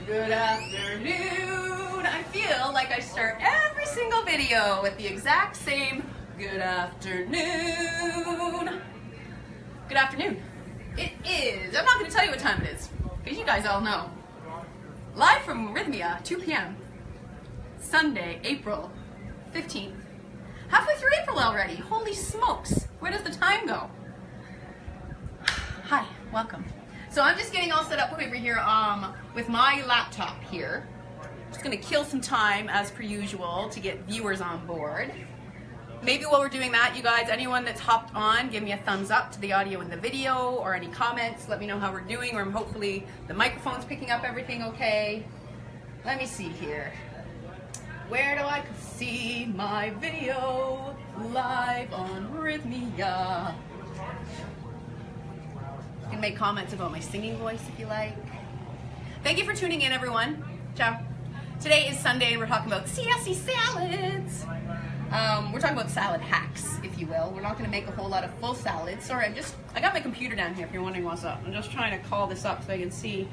Good afternoon. I feel like I start every single video with the exact same good afternoon. Good afternoon. It is, I'm not going to tell you what time it is, because you guys all know. Live from Rythmia, 2 p.m. Sunday, April 15th. Halfway through April already. Holy smokes. Where does the time go? Hi, welcome. So I'm just getting all set up over here with my laptop here. Just gonna kill some time as per usual to get viewers on board. Maybe while we're doing that, you guys, anyone that's hopped on, give me a thumbs up to the audio and the video, or any comments, let me know how we're doing, or hopefully the microphone's picking up everything okay. Let me see here. Where do I see my video live on Rythmia? You can make comments about my singing voice if you like. Thank you for tuning in, everyone. Ciao. Today is Sunday and we're talking about Sassy Salads. We're talking about salad hacks, if you will. We're not going to make a whole lot of full salads. Sorry, I got my computer down here if you're wondering what's up. I'm just trying to call this up so I can see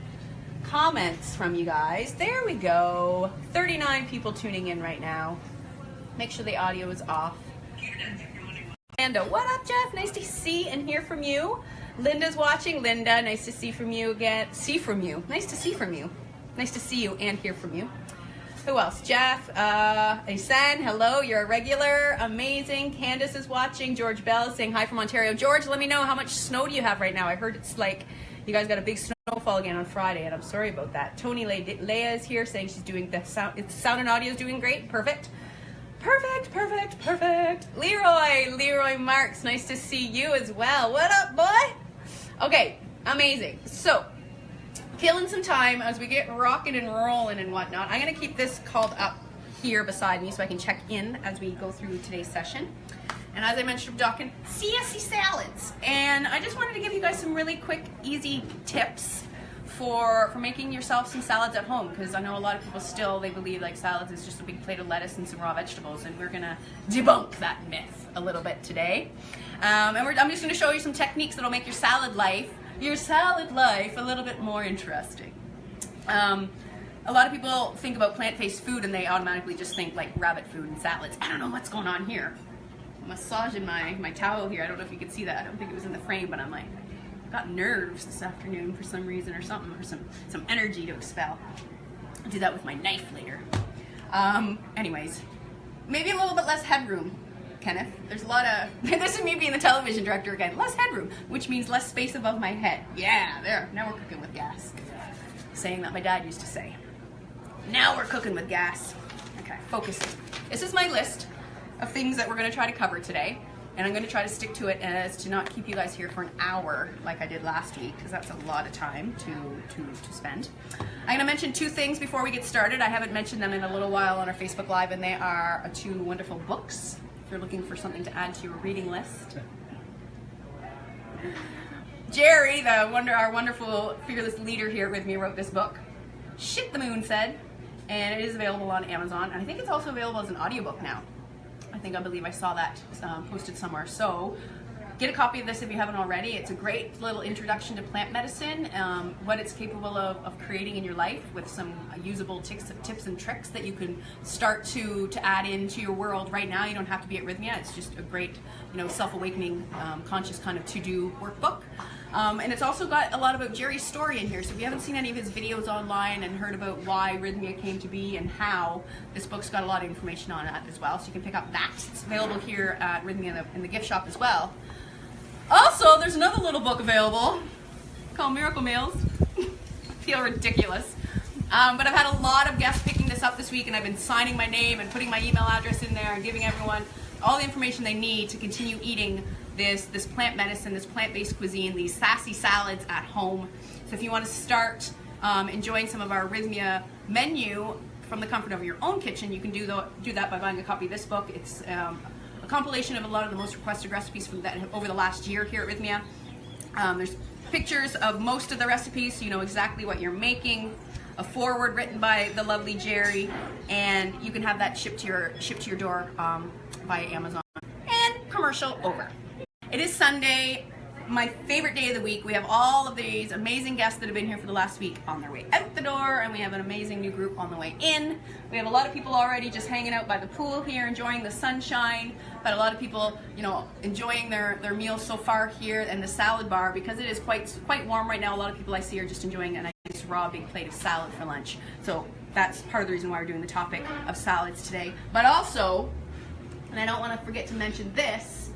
comments from you guys. There we go. 39 people tuning in right now. Make sure the audio is off. And what up, Jeff? Nice to see and hear from you. Linda's watching. Linda, nice to see from you again. See from you. Nice to see from you. Nice to see you and hear from you. Who else? Jeff, Asen, hello, you're a regular. Amazing. Candace is watching. George Bell is saying hi from Ontario. George, let me know how much snow do you have right now. I heard it's like you guys got a big snowfall again on Friday, and I'm sorry about that. Tony Leia is here saying she's doing the sound. It's sound and audio is doing great. Perfect. Perfect, perfect, perfect. Leroy Marks, nice to see you as well. What up, boy? Okay, amazing. So, killing some time as we get rocking and rolling and whatnot. I'm going to keep this called up here beside me so I can check in as we go through today's session. And as I mentioned, we're talking Sassy Salads. And I just wanted to give you guys some really quick, easy tips for making yourself some salads at home, because I know a lot of people still, they believe like salads is just a big plate of lettuce and some raw vegetables, and we're gonna debunk that myth a little bit today. I'm just gonna show you some techniques that'll make your salad life a little bit more interesting. A lot of people think about plant-based food and they automatically just think like rabbit food and salads. I don't know what's going on here. I'm massaging my towel here. I don't know if you can see that. I don't think it was in the frame, but I'm like, got nerves this afternoon for some reason or something, or some energy to expel. I'll do that with my knife later. Anyways, maybe a little bit less headroom, Kenneth. There's a lot of, this is me being the television director again, less headroom, which means less space above my head. Yeah, there, now we're cooking with gas. Saying that my dad used to say. Now we're cooking with gas. Okay, focusing. This is my list of things that we're gonna try to cover today. And I'm going to try to stick to it as to not keep you guys here for an hour like I did last week, because that's a lot of time to spend. I'm going to mention two things before we get started. I haven't mentioned them in a little while on our Facebook Live, and they are two wonderful books if you're looking for something to add to your reading list. Jerry, our wonderful fearless leader here with me, wrote this book, Shit the Moon Said, and it is available on Amazon. And I think it's also available as an audiobook now. I believe I saw that posted somewhere. So get a copy of this if you haven't already. It's a great little introduction to plant medicine, what it's capable of creating in your life, with some usable tips and tricks that you can start to add into your world right now. You don't have to be at Rythmia. It's just a great, self-awakening, conscious kind of to-do workbook. And it's also got a lot about Jerry's story in here. So if you haven't seen any of his videos online and heard about why Rythmia came to be and how, this book's got a lot of information on that as well. So you can pick up that. It's available here at Rythmia in the gift shop as well. Also, there's another little book available called Miracle Meals. I feel ridiculous. But I've had a lot of guests picking this up this week, and I've been signing my name and putting my email address in there and giving everyone all the information they need to continue eating this plant medicine, this plant-based cuisine, these sassy salads at home. So if you want to start enjoying some of our Rythmia menu from the comfort of your own kitchen, you can do that by buying a copy of this book. It's a compilation of a lot of the most requested recipes from that over the last year here at Rythmia. There's pictures of most of the recipes, so you know exactly what you're making. A foreword written by the lovely Jerry, and you can have that shipped to your door via Amazon. And commercial over. It is Sunday, my favorite day of the week. We have all of these amazing guests that have been here for the last week on their way out the door, and we have an amazing new group on the way in. We have a lot of people already just hanging out by the pool here, enjoying the sunshine, but a lot of people, you know, enjoying their meals so far here, and the salad bar, because it is quite warm right now. A lot of people I see are just enjoying a nice raw big plate of salad for lunch. So that's part of the reason why we're doing the topic of salads today. But also, and I don't want to forget to mention this,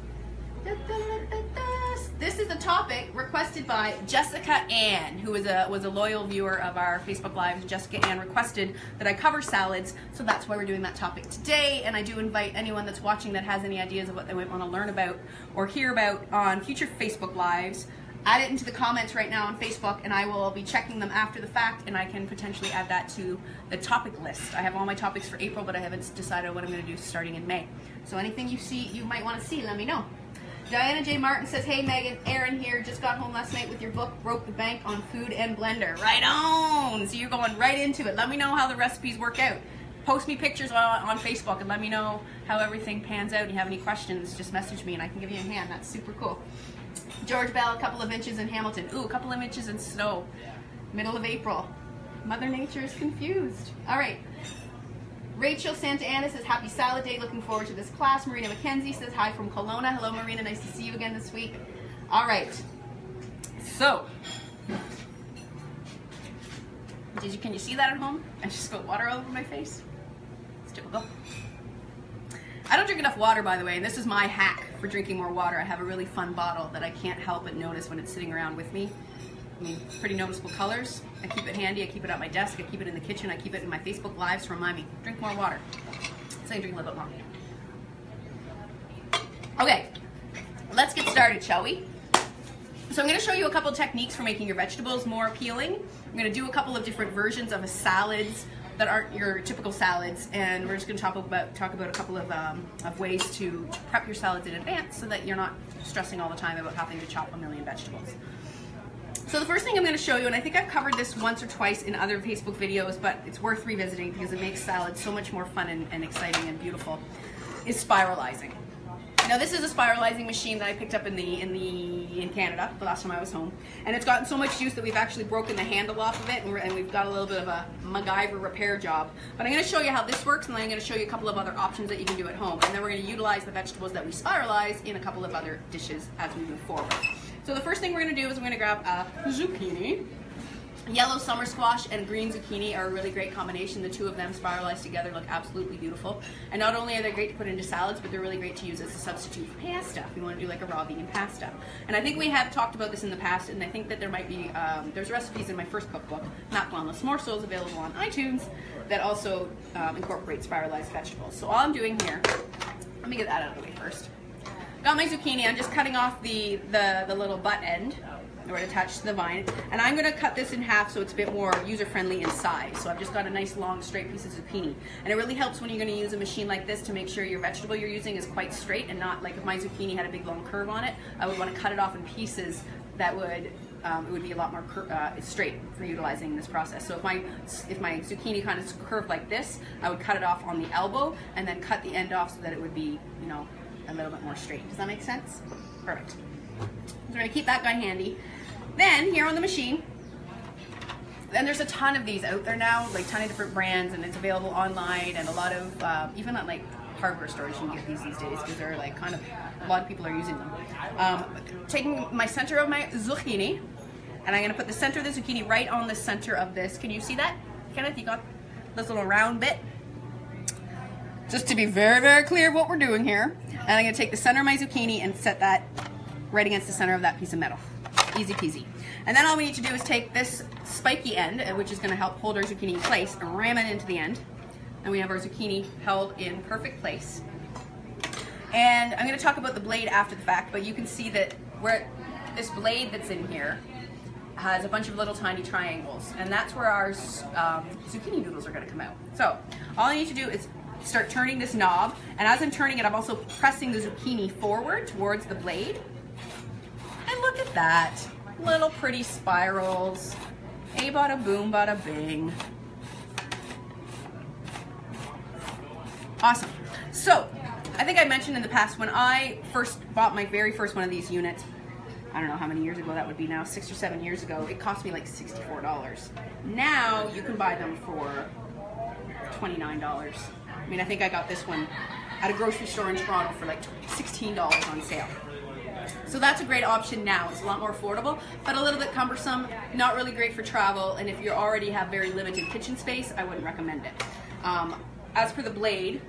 this is a topic requested by Jessica Ann, who was a loyal viewer of our Facebook Lives. Jessica Ann requested that I cover salads, so that's why we're doing that topic today. And I do invite anyone that's watching that has any ideas of what they might want to learn about or hear about on future Facebook Lives, add it into the comments right now on Facebook, and I will be checking them after the fact, and I can potentially add that to the topic list. I have all my topics for April, but I haven't decided what I'm going to do starting in May. So anything you see, you might want to see, let me know. Diana J. Martin says, hey Megan, Aaron here, just got home last night with your book, Broke the Bank on Food and Blender. Right on! So you're going right into it. Let me know how the recipes work out. Post me pictures on Facebook and let me know how everything pans out. If you have any questions, just message me and I can give you a hand. That's super cool. George Bell, a couple of inches in Hamilton. Ooh, a couple of inches in snow. Middle of April. Mother Nature is confused. All right. Rachel Santa Ana says, happy salad day, looking forward to this class. Marina McKenzie says, hi from Kelowna. Hello, Marina, nice to see you again this week. All right, so, can you see that at home? I just spilled water all over my face. It's typical. I don't drink enough water, by the way, and this is my hack for drinking more water. I have a really fun bottle that I can't help but notice when it's sitting around with me. I mean, pretty noticeable colors. I keep it handy, I keep it at my desk, I keep it in the kitchen, I keep it in my Facebook Lives to remind me, drink more water. So I can drink a little bit more. Okay, let's get started, shall we? So I'm going to show you a couple of techniques for making your vegetables more appealing. I'm going to do a couple of different versions of salads that aren't your typical salads, and we're just going to talk about a couple of ways to prep your salads in advance so that you're not stressing all the time about having to chop a million vegetables. So the first thing I'm going to show you, and I think I've covered this once or twice in other Facebook videos, but it's worth revisiting because it makes salads so much more fun and exciting and beautiful, is spiralizing. Now this is a spiralizing machine that I picked up in Canada the last time I was home, and it's gotten so much juice that we've actually broken the handle off of it, and we've got a little bit of a MacGyver repair job. But I'm going to show you how this works, and then I'm going to show you a couple of other options that you can do at home, and then we're going to utilize the vegetables that we spiralize in a couple of other dishes as we move forward. So the first thing we're going to do is we're going to grab a zucchini. Yellow summer squash and green zucchini are a really great combination. The two of them spiralized together look absolutely beautiful. And not only are they great to put into salads, but they're really great to use as a substitute for pasta if you want to do like a raw vegan pasta. And I think we have talked about this in the past, and I think that there might be, there's recipes in my first cookbook, Not Glamless Morsels, available on iTunes, that also incorporate spiralized vegetables. So all I'm doing here, let me get that out of the way first. Got my zucchini, I'm just cutting off the little butt end where it attached to the vine, and I'm going to cut this in half so it's a bit more user-friendly in size. So I've just got a nice long straight piece of zucchini, and it really helps when you're going to use a machine like this to make sure your vegetable you're using is quite straight and not like if my zucchini had a big long curve on it, I would want to cut it off in pieces that would it would be a lot more straight for utilizing this process. So if my zucchini kind of curved like this, I would cut it off on the elbow and then cut the end off so that it would be, you know, a little bit more straight. Does that make sense? Perfect. So we're going to keep that guy handy. Then here on the machine, and there's a ton of these out there now, like a ton of different brands, and it's available online, and a lot of even at like hardware stores you can get these days because they're like kind of, a lot of people are using them. Taking my center of my zucchini, and I'm going to put the center of the zucchini right on the center of this. Can you see that, Kenneth? You got this little round bit? Just to be very, very clear what we're doing here. And I'm going to take the center of my zucchini and set that right against the center of that piece of metal. Easy peasy. And then all we need to do is take this spiky end, which is going to help hold our zucchini in place, and ram it into the end. And we have our zucchini held in perfect place. And I'm going to talk about the blade after the fact, but you can see that where this blade that's in here has a bunch of little tiny triangles, and that's where our zucchini noodles are going to come out. So all I need to do is start turning this knob, and as I'm turning it, I'm also pressing the zucchini forward towards the blade. And look at that, little pretty spirals. A bada boom, bada bing. Awesome. So, I think I mentioned in the past when I first bought my very first one of these units, I don't know how many years ago that would be now, 6 or 7 years ago, it cost me like $64. Now you can buy them for $29. I mean, I think I got this one at a grocery store in Toronto for like $16 on sale. So that's a great option now. It's a lot more affordable, but a little bit cumbersome, not really great for travel, and if you already have very limited kitchen space, I wouldn't recommend it. As for the blade,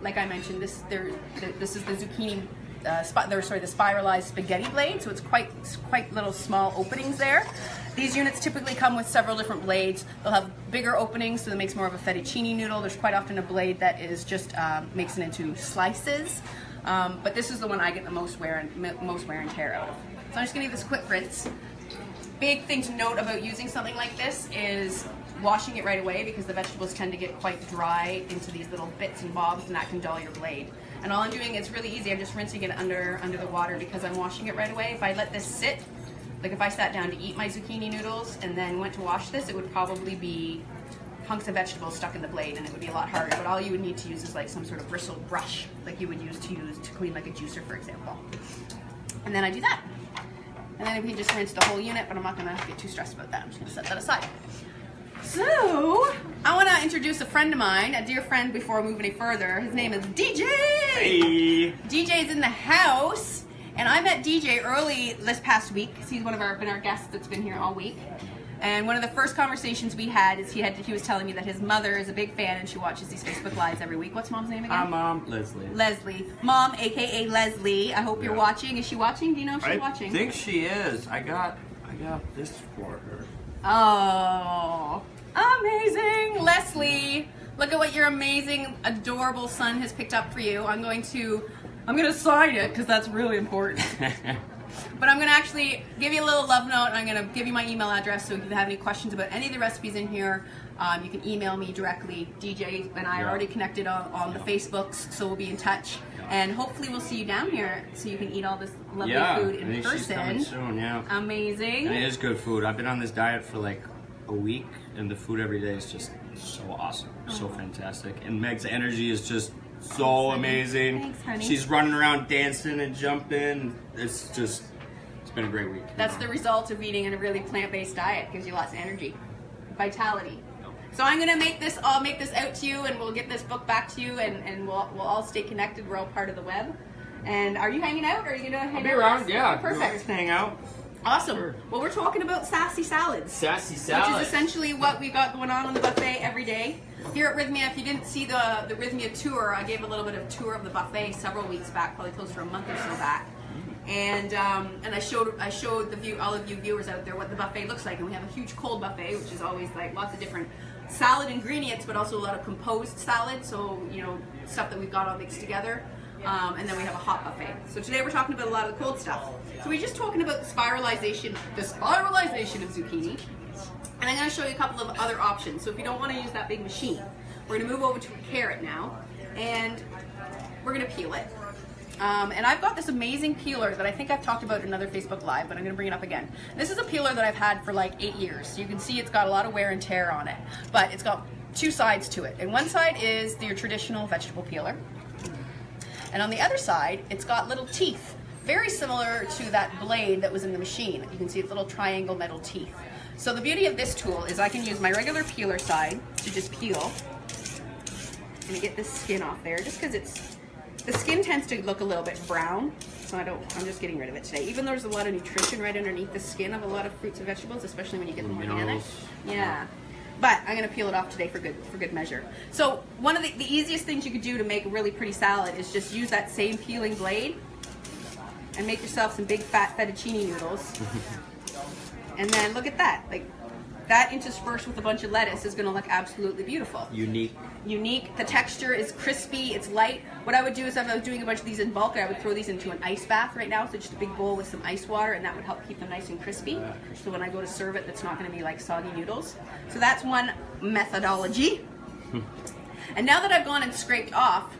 like I mentioned, this is the zucchini, the spiralized spaghetti blade, so it's quite little small openings there. These units typically come with several different blades. They'll have bigger openings, so it makes more of a fettuccine noodle. There's quite often a blade that is just makes it into slices, but this is the one I get the most wear and tear out of. So I'm just gonna give this a quick rinse. Big thing to note about using something like this is washing it right away, because the vegetables tend to get quite dry into these little bits and bobs, and that can dull your blade. And all I'm doing, it's really easy, I'm just rinsing it under the water because I'm washing it right away. If I let this sit, like if I sat down to eat my zucchini noodles and then went to wash this, it would probably be hunks of vegetables stuck in the blade, and it would be a lot harder. But all you would need to use is like some sort of bristled brush, like you would use to clean like a juicer, for example. And then I do that. And then we can just rinse the whole unit, but I'm not gonna get too stressed about that. I'm just gonna set that aside. So, I want to introduce a friend of mine, a dear friend, before I move any further. His name is DJ! Hey! DJ's in the house, and I met DJ early this past week, because he's been our guest that's been here all week. And one of the first conversations we had is he was telling me that his mother is a big fan and she watches these Facebook Lives every week. What's Mom's name again? Hi, Mom. Leslie. Leslie. Mom, aka Leslie. I hope you're watching. Is she watching? Do you know if she's watching? I think she is. I got this for her. Oh, amazing. Leslie, look at what your amazing, adorable son has picked up for you. I'm going to sign it because that's really important. But I'm going to actually give you a little love note, and I'm going to give you my email address, so if you have any questions about any of the recipes in here, you can email me directly. DJ and I are already connected on the Facebooks, so we'll be in touch. And hopefully we'll see you down here so you can eat all this lovely food in person. She's coming soon, Amazing. And it is good food. I've been on this diet for like a week, and the food every day is just so awesome, so fantastic. And Meg's energy is just so amazing. Thanks, honey. She's running around dancing and jumping. It's been a great week. That's the result of eating in a really plant-based diet. Gives you lots of energy, vitality. So I'm gonna make this out to you, and we'll get this book back to you, and we'll all stay connected. We're all part of the web. And are you hanging out, or are you gonna hang out? I'll be around, yeah. Perfect. Hang out. Awesome. Sure. Well, we're talking about Sassy Salads. Sassy Salads. Which is essentially what we got going on the buffet every day. Here at Rythmia, if you didn't see the Rythmia tour, I gave a little bit of tour of the buffet several weeks back, probably close to a month or so back. And I showed all of you viewers out there what the buffet looks like. And we have a huge cold buffet, which is always like lots of different salad ingredients, but also a lot of composed salad. So, you know, stuff that we've got all mixed together. And then we have a hot buffet. So today we're talking about a lot of the cold stuff. So we're just talking about the spiralization of zucchini. And I'm going to show you a couple of other options. So if you don't want to use that big machine, we're going to move over to a carrot now, and we're going to peel it. And I've got this amazing peeler that I think I've talked about in another Facebook Live, but I'm going to bring it up again. This is a peeler that I've had for like 8 years. So you can see it's got a lot of wear and tear on it, but it's got two sides to it. And one side is your traditional vegetable peeler. And on the other side, it's got little teeth, very similar to that blade that was in the machine. You can see its little triangle metal teeth. So the beauty of this tool is I can use my regular peeler side to just peel and get this skin off there, just because the skin tends to look a little bit brown, so I'm just getting rid of it today. Even though there's a lot of nutrition right underneath the skin of a lot of fruits and vegetables, especially when you get them organic. Yeah. But I'm going to peel it off today for good measure. So one of the easiest things you could do to make a really pretty salad is just use that same peeling blade and make yourself some big fat fettuccine noodles. And then look at that. Like, that interspersed with a bunch of lettuce is going to look absolutely beautiful. Unique. The texture is crispy, it's light. What I would do is, if I was doing a bunch of these in bulk, I would throw these into an ice bath right now. So just a big bowl with some ice water, and that would help keep them nice and crispy. So when I go to serve it, that's not going to be like soggy noodles. So that's one methodology. And now that I've gone and scraped off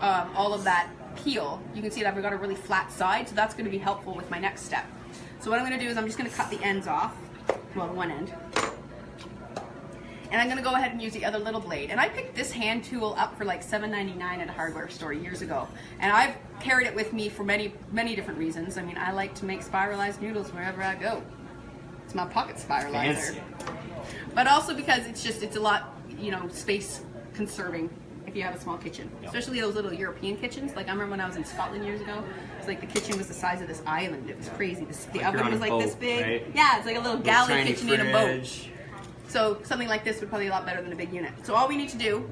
all of that peel, you can see that I've got a really flat side. So that's going to be helpful with my next step. So what I'm going to do is I'm just going to cut the ends off. Well, one end. And I'm gonna go ahead and use the other little blade. And I picked this hand tool up for like $7.99 at a hardware store years ago. And I've carried it with me for many, many different reasons. I mean, I like to make spiralized noodles wherever I go. It's my pocket spiralizer. Fancy. But also because it's a lot, you know, space conserving if you have a small kitchen. Yep. Especially those little European kitchens. Like I remember when I was in Scotland years ago, it's like the kitchen was the size of this island. It was crazy. The Like oven was like boat, this big. right? Yeah, it's like a little galley tiny kitchen in a boat. fridge. So something like this would probably be a lot better than a big unit. So all we need to do,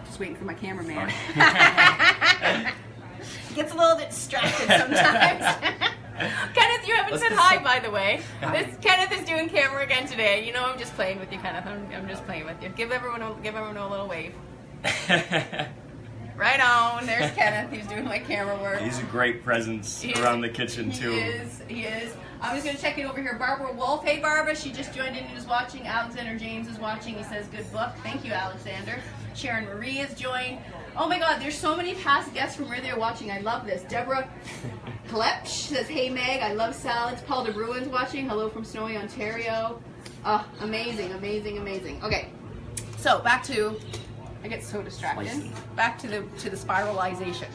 just waiting for my cameraman. He gets a little bit distracted sometimes. Kenneth, you haven't said hi, by the way. Kenneth is doing camera again today. You know, I'm just playing with you, Kenneth. I'm just playing with you. Give everyone a little wave. Right on. There's Kenneth. He's doing my camera work. He's a great presence around the kitchen too. He is. I'm just going to check it over here. Barbara Wolf. Hey, Barbara. She just joined in and is watching. Alexander James is watching. He says, good book. Thank you, Alexander. Sharon Marie has joined. Oh, my God. There's so many past guests from where they're watching. I love this. Deborah Klepsch says, hey, Meg. I love salads. Paul de Bruin's watching. Hello from snowy Ontario. Amazing, amazing, amazing. Okay. So, back to... I get so distracted. Back to the spiralization.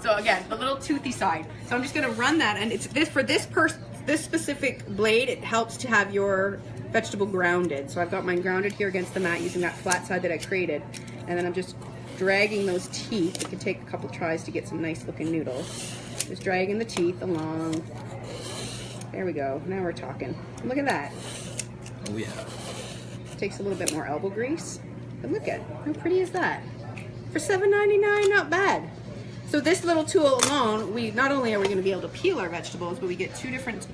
So again, the little toothy side. So I'm just going to run that, and it's this for this specific blade. It helps to have your vegetable grounded. So I've got mine grounded here against the mat using that flat side that I created, and then I'm just dragging those teeth. It could take a couple tries to get some nice looking noodles. Just dragging the teeth along. There we go. Now we're talking. Look at that. Oh yeah. Takes a little bit more elbow grease. But look at how pretty is that? For $7.99, not bad. So this little tool alone, we not only are we going to be able to peel our vegetables, but we get two different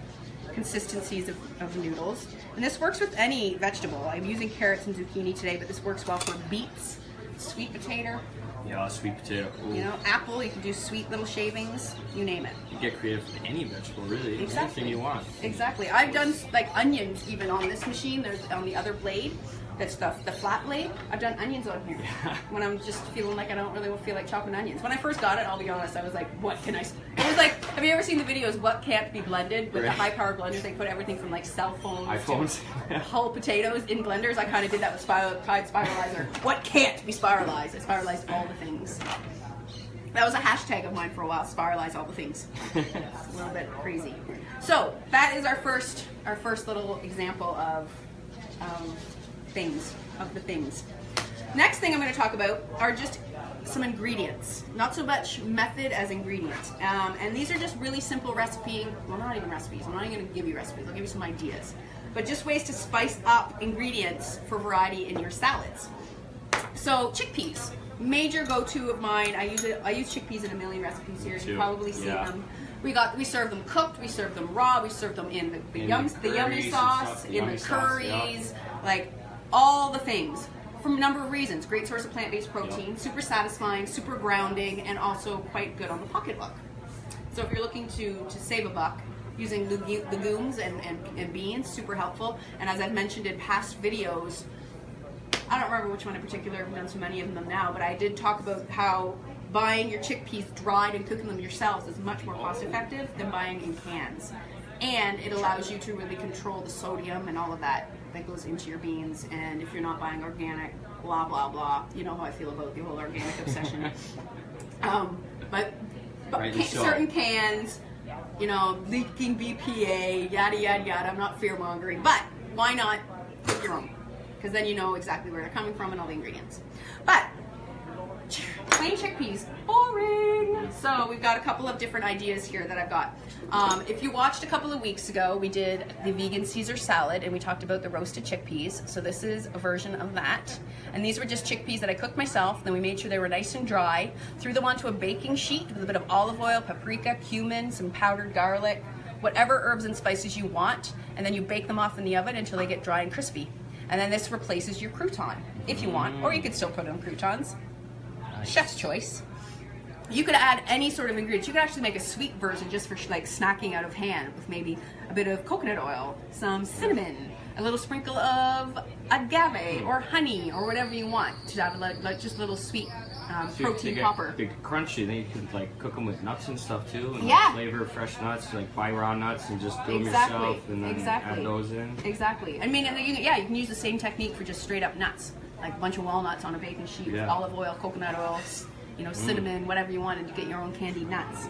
consistencies of noodles. And this works with any vegetable. I'm using carrots and zucchini today, but this works well for beets, sweet potato. Yeah, sweet potato. Ooh. You know, apple, you can do sweet little shavings, you name it. You get creative with any vegetable, really. Exactly. Anything you want. Exactly. I've done like onions even on this machine. There's on the other blade. That's the flat blade. I've done onions on here when I'm just feeling like I don't really feel like chopping onions. When I first got it, I'll be honest, I was like, what can I... It was like, have you ever seen the videos, what can't be blended? With the high-power blenders, they put everything from like cell phones iPhones. to whole potatoes in blenders. I kind of did that with Spiralizer. What can't be spiralized? I spiralized all the things. That was a hashtag of mine for a while, spiralize all the things. It's a little bit crazy. So, that is our first little example of... the things. Next thing I'm going to talk about are just some ingredients. Not so much method as ingredients. And these are just really simple recipe, well, not even recipes. I'm not even going to give you recipes. I'll give you some ideas. But just ways to spice up ingredients for variety in your salads. So chickpeas, major go-to of mine. I use chickpeas in a million recipes here. You've probably seen them. We serve them cooked, we serve them raw, we serve them in the yummy sauce, in the curries, like all the things. From a number of reasons. Great source of plant-based protein, super satisfying, super grounding, and also quite good on the pocketbook. So if you're looking to save a buck, using legumes and beans, super helpful. And as I've mentioned in past videos, I don't remember which one in particular, I've done so many of them now, but I did talk about how buying your chickpeas dried and cooking them yourselves is much more cost effective than buying in cans. And it allows you to really control the sodium and all of that goes into your beans. And if you're not buying organic, blah, blah, blah, you know how I feel about the whole organic obsession. But certain cans, you know, leaking BPA, yada, yada, yada. I'm not fear-mongering, but why not cook your own? Because then you know exactly where they're coming from and all the ingredients. But plain chickpeas, boring. So we've got a couple of different ideas here that I've got. If you watched a couple of weeks ago, we did the vegan Caesar salad and we talked about the roasted chickpeas. So this is a version of that. And these were just chickpeas that I cooked myself. Then we made sure they were nice and dry. Threw them onto a baking sheet with a bit of olive oil, paprika, cumin, some powdered garlic, whatever herbs and spices you want. And then you bake them off in the oven until they get dry and crispy. And then this replaces your crouton if you want, or you could still put on croutons. Chef's choice. You could add any sort of ingredients. You could actually make a sweet version just for like snacking out of hand with maybe a bit of coconut oil, some cinnamon, a little sprinkle of agave or honey or whatever you want to have like just a little sweet They protein get popper. big crunchy. Then you can like cook them with nuts and stuff too, and Yeah. like, flavor fresh nuts, like buy raw nuts and just do them yourself, and then add those in. Exactly. I mean, and you can use the same technique for just straight up nuts, like a bunch of walnuts on a baking sheet, with olive oil, coconut oil, cinnamon, whatever you want, and you get your own candied nuts.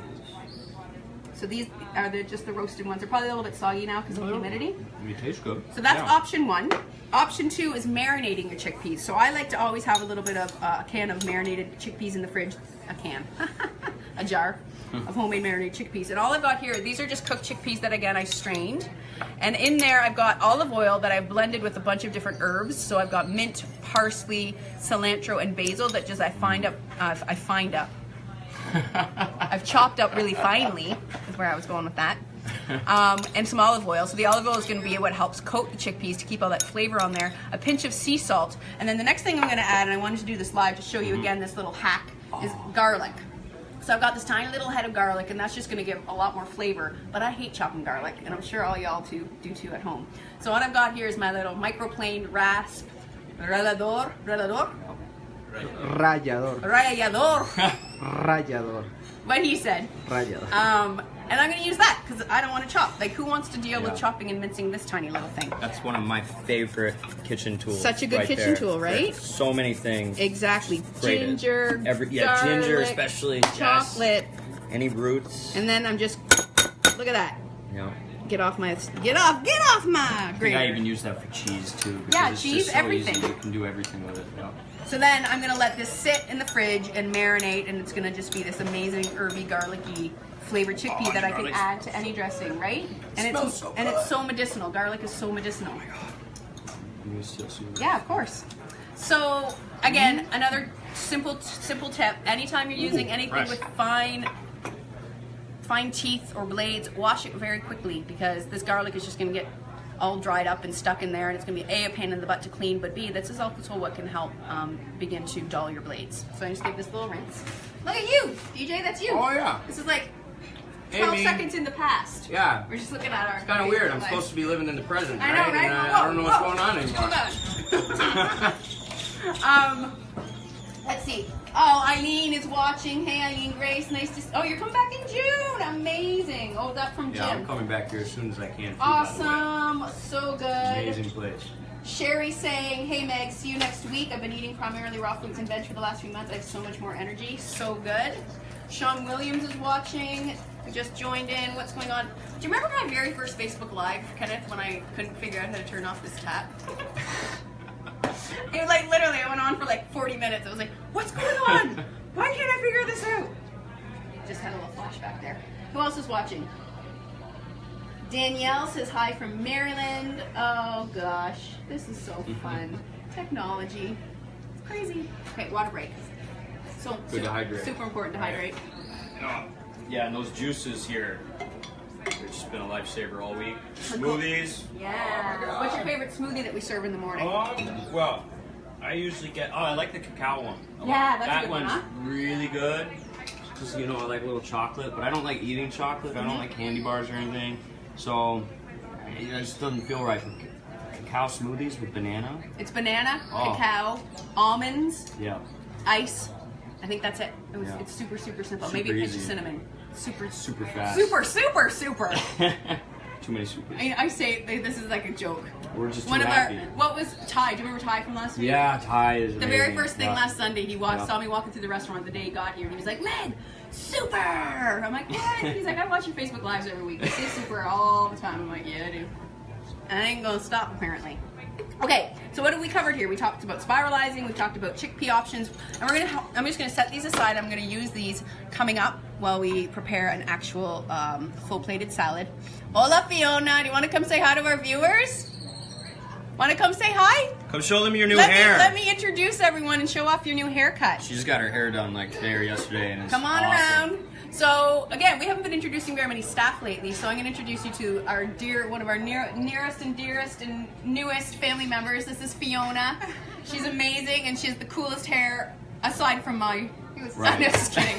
So these are just the roasted ones. They're probably a little bit soggy now because of the humidity. They taste good. So that's option 1. Option 2 is marinating your chickpeas. So I like to always have a little bit of a can of marinated chickpeas in the fridge. A can. A jar of homemade marinated chickpeas. And all I've got here, these are just cooked chickpeas that, again, I strained. And in there I've got olive oil that I've blended with a bunch of different herbs. So I've got mint, parsley, cilantro, and basil that just I've chopped up really finely, is where I was going with that. And some olive oil. So the olive oil is going to be what helps coat the chickpeas to keep all that flavor on there. A pinch of sea salt. And then the next thing I'm going to add, and I wanted to do this live to show you again this little hack, is garlic. So I've got this tiny little head of garlic, and that's just going to give a lot more flavor. But I hate chopping garlic, and I'm sure all y'all do too at home. So what I've got here is my little microplaned rasp rallador. Rallador. What he said. Rallador. And I'm going to use that because I don't want to chop. Like, who wants to deal with chopping and mincing this tiny little thing? That's one of my favorite kitchen tools. Such a good kitchen tool, right? So many things. Exactly. Great. Ginger, garlic, ginger especially. Chocolate. Yes. Any roots. And then I'm just, look at that. Yeah. Get off my grater. I think I even use that for cheese too. Yeah, it's cheese, just so everything. Easy. You can do everything with it. Yeah. So then I'm going to let this sit in the fridge and marinate, and it's going to just be this amazing herby, garlicky flavored chickpea that I can add to any dressing, right? And it's so medicinal. Garlic is so medicinal. Yeah, of course. So again, another simple tip. Anytime you're using anything with fine teeth or blades, wash it very quickly, because this garlic is just going to get all dried up and stuck in there, and it's going to be a pain in the butt to clean, but B, this is also what can help begin to dull your blades. So I just give this a little rinse. Look at you, DJ, that's you. Oh yeah. This is like 12 seconds in the past. Yeah. We're just looking at our... It's kind of weird. I'm supposed to be living in the present, I know, right? And, Whoa, I don't know what's going on anymore. Let's see. Oh, Eileen is watching. Hey, Eileen Grace. Nice to... Oh, you're coming back in June. Amazing. Oh, that's from Jim. Yeah, I'm coming back here as soon as I can. Awesome. So good. Amazing place. Sherry saying, hey Meg, see you next week. I've been eating primarily raw fruits and veg for the last few months. I have so much more energy. So good. Sean Williams is watching. We just joined in. What's going on? Do you remember my very first Facebook Live, Kenneth, when I couldn't figure out how to turn off this tap? It was like literally, I went on for like 40 minutes. I was like, what's going on? Why can't I figure this out? Just had a little flashback there. Who else is watching? Danielle says hi from Maryland. Oh gosh, this is so fun. Technology. It's crazy. Okay, water break. So Good to hydrate. Super important to hydrate. Yeah, and those juices here, they've just been a lifesaver all week. Smoothies. Yeah. What's your favorite smoothie that we serve in the morning? Well, I usually get, I like the cacao one. Yeah, that's a that good one, one's huh? really good. Just, I like a little chocolate, but I don't like eating chocolate. I don't like candy bars or anything. So, it just doesn't feel right. Cacao smoothies with banana. It's banana, cacao, almonds, ice. I think that's it. It's super, super simple. Super Maybe a pinch of easy. cinnamon. Super fast. Super. Too many supers. I say this is like a joke. We're just too happy. What was Ty? Do you remember Ty from last week? Yeah, Ty is amazing. The very first thing last Sunday, he saw me walking through the restaurant the day he got here, and he was like, Meg, super! I'm like, what? He's like, I watch your Facebook Lives every week. I say super all the time. I'm like, yeah, I do. And I ain't gonna stop, apparently. Okay, so what have we covered here? We talked about spiralizing, we talked about chickpea options, and I'm just gonna set these aside. I'm gonna use these coming up while we prepare an actual full-plated salad. Hola, Fiona, do you wanna come say hi to our viewers? Wanna come say hi? Come show them your new hair. Let me introduce everyone and show off your new haircut. She just got her hair done like today or yesterday, and it's Come on awesome. around. So again, we haven't been introducing very many staff lately, so I'm going to introduce you to one of our nearest and dearest and newest family members. This is Fiona. She's amazing, and she has the coolest hair Aside from my... Right. I'm just kidding.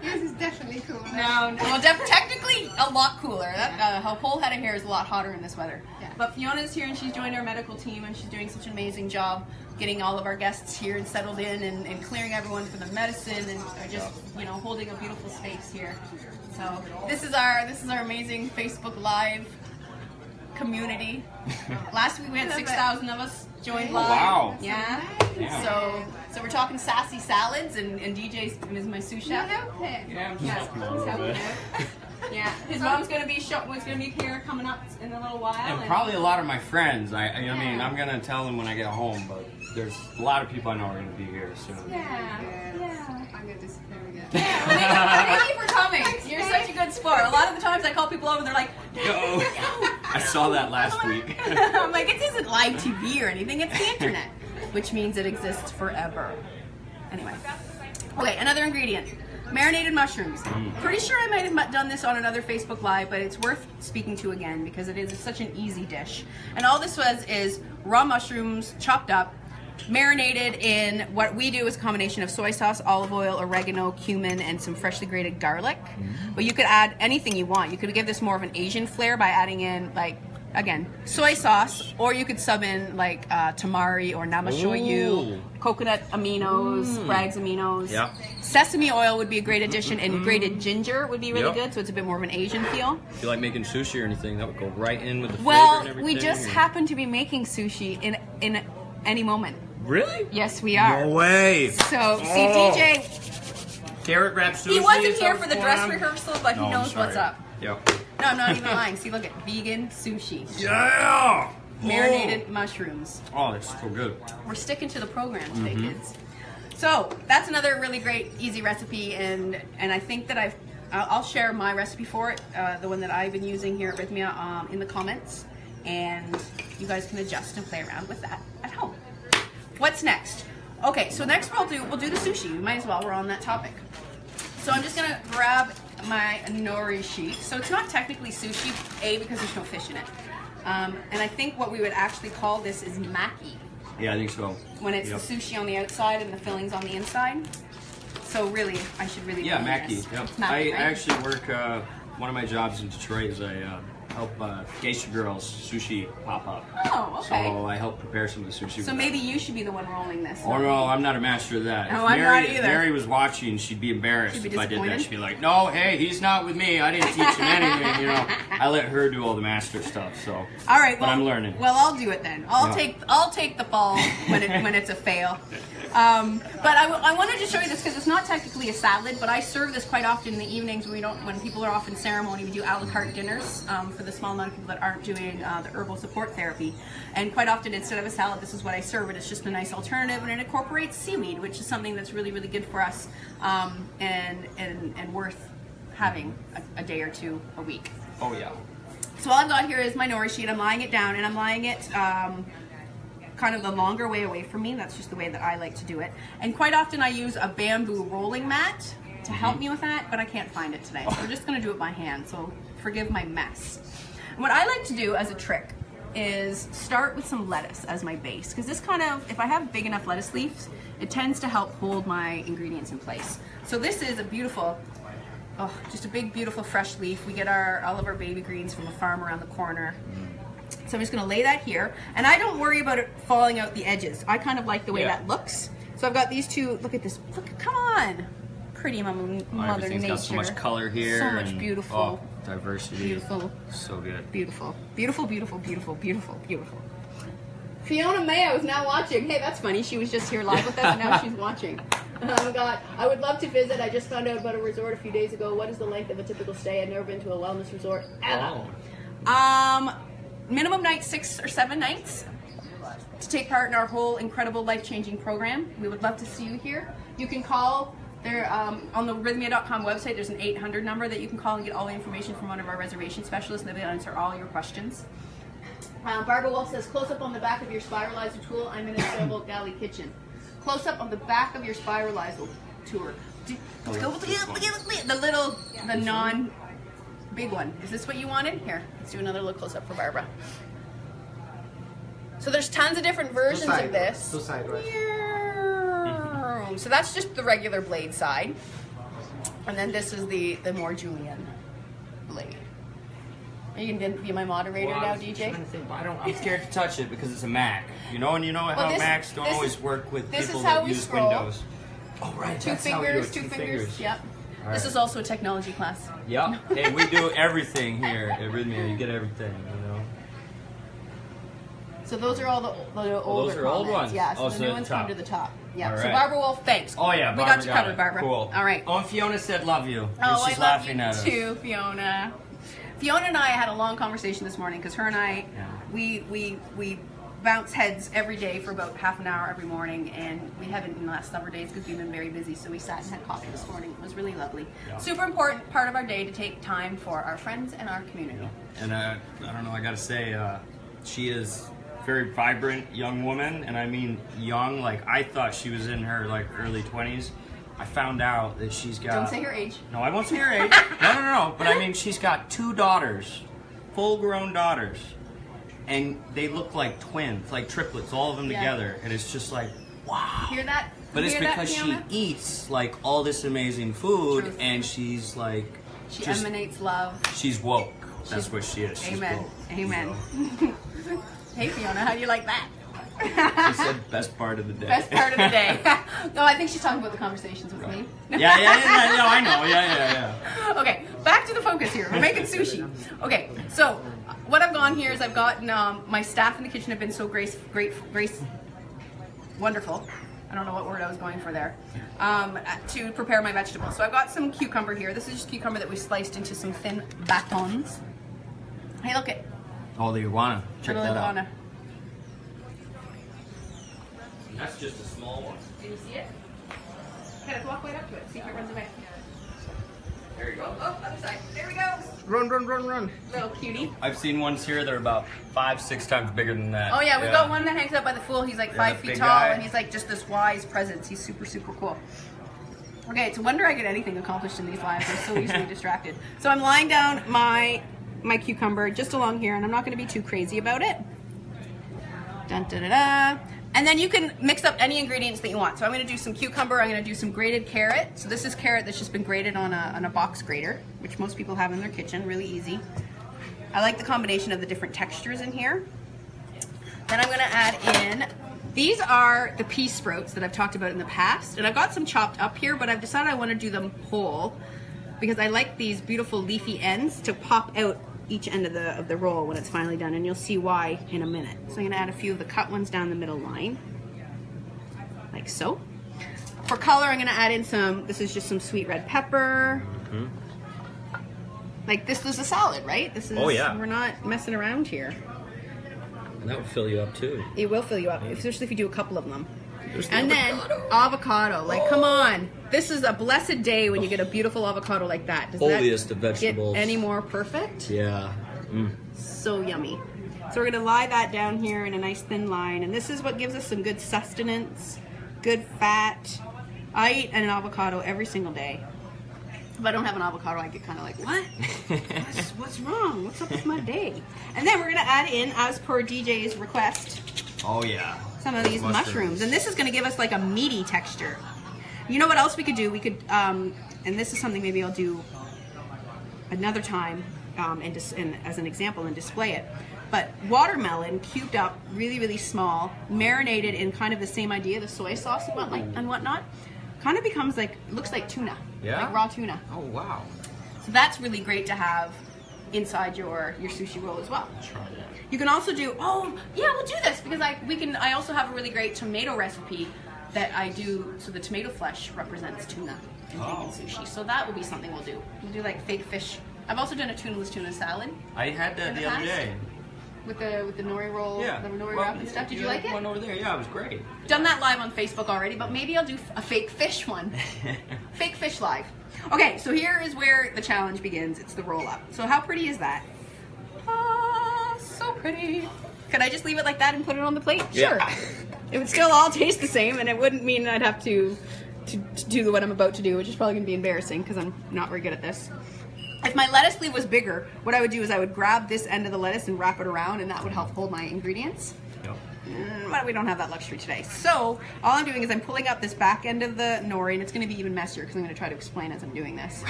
Yours is definitely cooler. No, well, technically a lot cooler. That her whole head of hair is a lot hotter in this weather. Yeah. But Fiona's here and she's joined our medical team and she's doing such an amazing job getting all of our guests here and settled in and clearing everyone for the medicine and just holding a beautiful space here. So this is our amazing Facebook Live community. Last week we had 6,000 of us joined live. Wow. Yeah. Yeah. So we're talking Sassy Salads and DJ's is my sous chef. Yeah, I'm just helping a little bit. Yeah, his mom's gonna be here coming up in a little while. And probably a lot of my friends. I mean, I'm gonna tell them when I get home, but there's a lot of people I know are gonna be here soon. Yeah. I'm gonna disappear again. Yeah, thank you for coming. You're such a good sport. A lot of the times I call people over and they're like, No. I saw that last week. I'm like, it isn't live TV or anything, it's the internet. Which means it exists forever. Anyway. Okay, another ingredient. Marinated mushrooms. Pretty sure I might have done this on another Facebook Live, but it's worth speaking to again because it is such an easy dish. And all this is raw mushrooms chopped up, marinated in what we do is a combination of soy sauce, olive oil, oregano, cumin, and some freshly grated garlic. But you could add anything you want. You could give this more of an Asian flair by adding in, like, again, soy sauce, or you could sub in like tamari or namashoyu, coconut aminos, Bragg's aminos. Yep. Sesame oil would be a great addition, and grated ginger would be really Yep. good, so it's a bit more of an Asian feel. If you like making sushi or anything, that would go right in with the flavor Well, and everything. we just happen to be making sushi in any moment. Really? Yes, we are. No way. So, see, DJ, Carrot wrap sushi. he wasn't is here up for the dress him? rehearsal, but No, he I'm knows what's sorry. up. Yep. No, I'm not even lying. See, look at vegan sushi. Yeah. Marinated mushrooms. Oh, that's so good. We're sticking to the program today, kids. So that's another really great, easy recipe, and I think that I'll share my recipe for it, the one that I've been using here at Rythmia, in the comments, and you guys can adjust and play around with that at home. What's next? Okay, so next we'll do the sushi. We might as well. We're on that topic. So I'm just gonna grab my nori sheet. So it's not technically sushi, because there's no fish in it. And I think what we would actually call this is maki. Yeah, I think so. When it's the sushi on the outside and the fillings on the inside. So really, I should really Yeah, be Maki. this. Yep. It's Maki, I right? actually work. One of my jobs in Detroit is I help geisha girls sushi pop up. Oh, okay. So I help prepare some of the sushi. So with maybe them. you should be the one rolling this. Oh no, I'm not a master of that. No, If I'm Mary, not either. If Mary was watching, she'd be embarrassed She'd be if I did that. disappointed? She'd be like, "No, hey, he's not with me. I didn't teach him anything." You know, I let her do all the master stuff. So, All right, well, but I'm learning. Well, I'll do it then. I'll take the fall when it's a fail. But I wanted to show you this because it's not technically a salad, but I serve this quite often in the evenings when people are off in ceremony. We do a la carte dinners for the small amount of people that aren't doing the herbal support therapy. And quite often, instead of a salad, this is what I serve. It's just a nice alternative, and it incorporates seaweed, which is something that's really, really good for us and worth having a day or two a week. Oh yeah. So all I've got here is my nori sheet. I'm lying it down, and I'm lying it kind of the longer way away from me. That's just the way that I like to do it. And quite often I use a bamboo rolling mat to help me with that, but I can't find it today. So we're just going to do it by hand, so forgive my mess. And what I like to do as a trick is start with some lettuce as my base, because this kind of, if I have big enough lettuce leaves, it tends to help hold my ingredients in place. So this is a beautiful, just a big, beautiful fresh leaf. We get all of our baby greens from a farm around the corner. So I'm just gonna lay that here, and I don't worry about it falling out the edges. I kind of like the way that looks. So I've got these two, look at this, look, come on. Pretty Mother Everything's Nature. got so much color here. So much and, beautiful. Diversity. Beautiful. So good. Beautiful. Beautiful, beautiful, beautiful, beautiful, beautiful. Fiona Mayo is now watching. Hey, that's funny. She was just here live with us, and now she's watching. Oh my God. I would love to visit. I just found out about a resort a few days ago. What is the length of a typical stay? I've never been to a wellness resort ever. Minimum night 6 or 7 nights to take part in our whole incredible life-changing program. We would love to see you here. You can call there on the Rythmia.com website. There's an 800 number that you can call and get all the information from one of our reservation specialists, and they'll answer all your questions. Barbara Wolf says, close up on the back of your spiralizer tool. I'm in a sailboat galley kitchen. Close up on the back of your spiralizer tour. The non-big one. Is this what you wanted? Here, let's do another little close up for Barbara. So there's tons of different versions of this. Two side, right? So that's just the regular blade side. And then this is the more julienne blade. Are you going to be my moderator now, DJ? I'm scared to touch it because it's a Mac. You know, and you know how Macs don't always work with people that use Windows. Oh, right. Two fingers. Yep. Right. This is also a technology class. Yep. Hey, we do everything here at Rythmia. You get everything, you know. So those are all the older those are old ones? Yeah, so Oh, the so new at ones the top. come to the top. Yeah. All So right. Barbara Wolf, thanks. Oh, yeah. We Barbara got you covered, Barbara. Cool. All right. Oh, and Fiona said love you. Oh, and she's I love laughing you at us. too, Fiona. Fiona and I had a long conversation this morning because her and I, Yeah. we bounce heads every day for about half an hour every morning, and we haven't in the last number of days because we've been very busy. So we sat and had coffee this morning. It was really lovely. Yeah. Super important part of our day to take time for our friends and our community. And I don't know, I gotta say, she is a very vibrant young woman, and I mean young, like I thought she was in her like early 20s. I found out that she's got... Don't say her age. No, I won't say her age. No. But I mean, she's got 2 daughters, full-grown daughters, and they look like twins, like triplets, all of them Yeah. together. And it's just like, wow. Hear that? But it's Hear that, because she Fiona? eats like all this amazing food, Truth. and she's like, She just, emanates love. she's woke. That's what she is. She's Amen. woke, Amen. you know. Hey Fiona, how do you like that? She said best part of the day. Best part of the day. No, I think she's talking about the conversations with me. Yeah, I know. Yeah. Okay, back to the focus here. We're making sushi. Okay, so what I've gone here is I've gotten my staff in the kitchen have been so wonderful. I don't know what word I was going for there. To prepare my vegetables. So I've got some cucumber here. This is just cucumber that we sliced into some thin batons. Hey, look it. Oh, the iguana. Check Little that out. iguana. That's just a small one. Do you see it? Kenneth, walk right up to it. See if it runs away. There you go. Oh, other side. There we go. Run. Little cutie. I've seen ones here that are about 5-6 times bigger than that. Oh yeah, we've got one that hangs out by the pool. He's like 5 the feet big tall, guy. and he's like just this wise presence. He's super, super cool. Okay, it's a wonder I get anything accomplished in these lives. I'm so easily distracted. So I'm lying down my cucumber just along here, and I'm not going to be too crazy about it. Dun, da, da, da. And then you can mix up any ingredients that you want. So I'm going to do some cucumber. I'm going to do some grated carrot. So this is carrot that's just been grated on a box grater, which most people have in their kitchen. Really easy. I like the combination of the different textures in here. Then I'm going to add in, these are the pea sprouts that I've talked about in the past. And I've got some chopped up here, but I've decided I want to do them whole because I like these beautiful leafy ends to pop out each end of the roll when it's finally done, and you'll see why in a minute. So I'm going to add a few of the cut ones down the middle line, like so. For color, I'm going to add in some, this is just some sweet red pepper. Mm-hmm. Like this was a salad, right? This is, Oh, yeah. We're not messing around here. And that would fill you up too. It will fill you up, especially if you do a couple of them. There's the And then avocado, like come on. This is a blessed day when you get a beautiful avocado like that. Does Holiest that of vegetables. get any more perfect? Yeah. Mm. So yummy. So we're gonna lie that down here in a nice thin line, and this is what gives us some good sustenance, good fat. I eat an avocado every single day. If I don't have an avocado, I get kind of like, what? What's wrong? What's up with my day? And then we're gonna add in, as per DJ's request, Oh yeah. some of these mushrooms. And this is going to give us like a meaty texture. You know what else we could do? We could, and this is something maybe I'll do another time and as an example and display it. But watermelon cubed up really, really small, marinated in kind of the same idea, the soy sauce and whatnot, kind of becomes like, looks like tuna. Yeah? Like raw tuna. Oh wow. So that's really great to have inside your sushi roll as well. Try that. You can also do, oh yeah, we'll do this because I also have a really great tomato recipe that I do, so the tomato flesh represents tuna in vegan sushi. So that will be something we'll do. We'll do like fake fish. I've also done a tunaless tuna salad I had that In the the other past? day. with the nori roll, Yeah. the nori wrap and stuff. Did you like it? One over there. Yeah, it was great. Done that live on Facebook already, but maybe I'll do a fake fish one. Fake fish live. Okay, so here is where the challenge begins. It's the roll up. So how pretty is that? Ah, so pretty. Could I just leave it like that and put it on the plate? Sure. Yeah. It would still all taste the same, and it wouldn't mean I'd have to do what I'm about to do, which is probably going to be embarrassing because I'm not very good at this. If my lettuce sleeve was bigger, what I would do is I would grab this end of the lettuce and wrap it around, and that would help hold my ingredients. Yep. But we don't have that luxury today. So all I'm doing is I'm pulling up this back end of the nori, and it's going to be even messier because I'm going to try to explain as I'm doing this.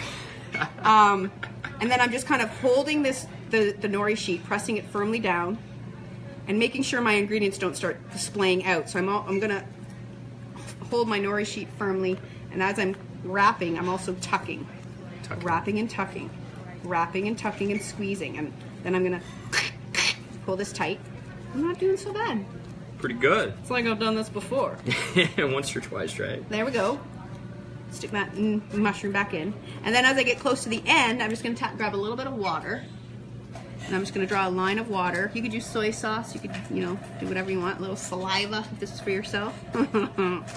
And then I'm just kind of holding the nori sheet, pressing it firmly down, and making sure my ingredients don't start splaying out. So I'm going to hold my nori sheet firmly, and as I'm wrapping, I'm also tucking. Wrapping and tucking. Wrapping and tucking and squeezing. And then I'm going to pull this tight. I'm not doing so bad. Pretty good. It's like I've done this before. Once or twice, right? There we go. Stick that mushroom back in. And then as I get close to the end, I'm just going to grab a little bit of water. And I'm just going to draw a line of water. You could use soy sauce. You could, do whatever you want. A little saliva if this is for yourself.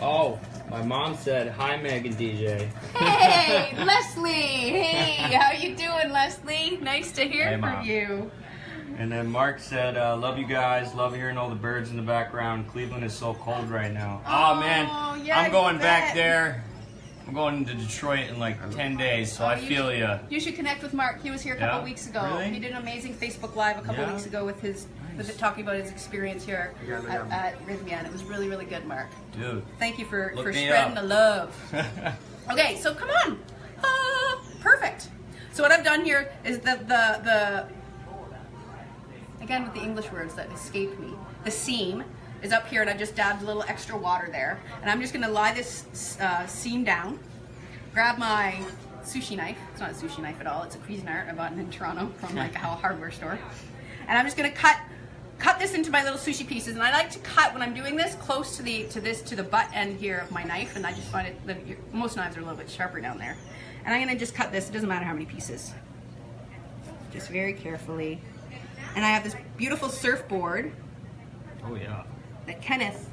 Oh, my mom said, hi, Meg and DJ. Hey, Leslie. Hey, how you doing, Leslie? Nice to hear Hey, from Mom. you. And then Mark said, love you guys. Love hearing all the birds in the background. Cleveland is so cold right now. Oh, man. yeah, I'm going you back bet. there. I'm going to Detroit in like 10 days, so I feel ya. You should connect with Mark. He was here a couple Yeah? weeks ago. Really? He did an amazing Facebook Live a couple Yeah? weeks ago with talking about his experience here at Rythmia, and it was really, really good, Mark. Dude. Thank you for Look me spreading up. the love. Okay, so come on. Perfect. So what I've done here is the again with the English words that escape me, the seam is up here, and I just dabbed a little extra water there. And I'm just going to lie this seam down, grab my sushi knife. It's not a sushi knife at all. It's a Cuisinart I bought in Toronto from like a hardware store. And I'm just going to cut this into my little sushi pieces. And I like to cut when I'm doing this close to the butt end here of my knife. And I just find it that most knives are a little bit sharper down there. And I'm going to just cut this. It doesn't matter how many pieces. Just very carefully. And I have this beautiful surfboard. Oh, yeah. That Kenneth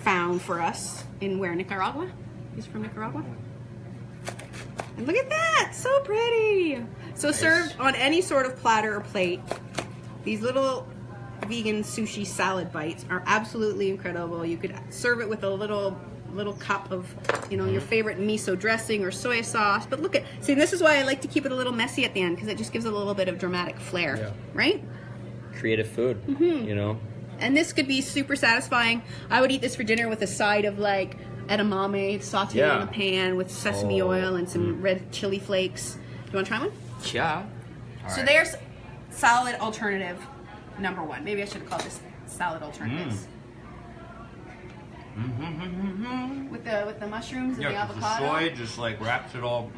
found for us in Nicaragua? He's from Nicaragua. And look at that, so pretty. So Nice. Served on any sort of platter or plate, these little vegan sushi salad bites are absolutely incredible. You could serve it with a little cup of, your favorite miso dressing or soy sauce. But look see, this is why I like to keep it a little messy at the end, because it just gives it a little bit of dramatic flair, right? Creative food, And this could be super satisfying. I would eat this for dinner with a side of like edamame sauteed in a pan with sesame oil and some red chili flakes. You want to try one? Yeah. So there's salad alternative number one. Maybe I should have called this salad alternatives. With the mushrooms and the 'cause avocado. the soy just like wraps it all.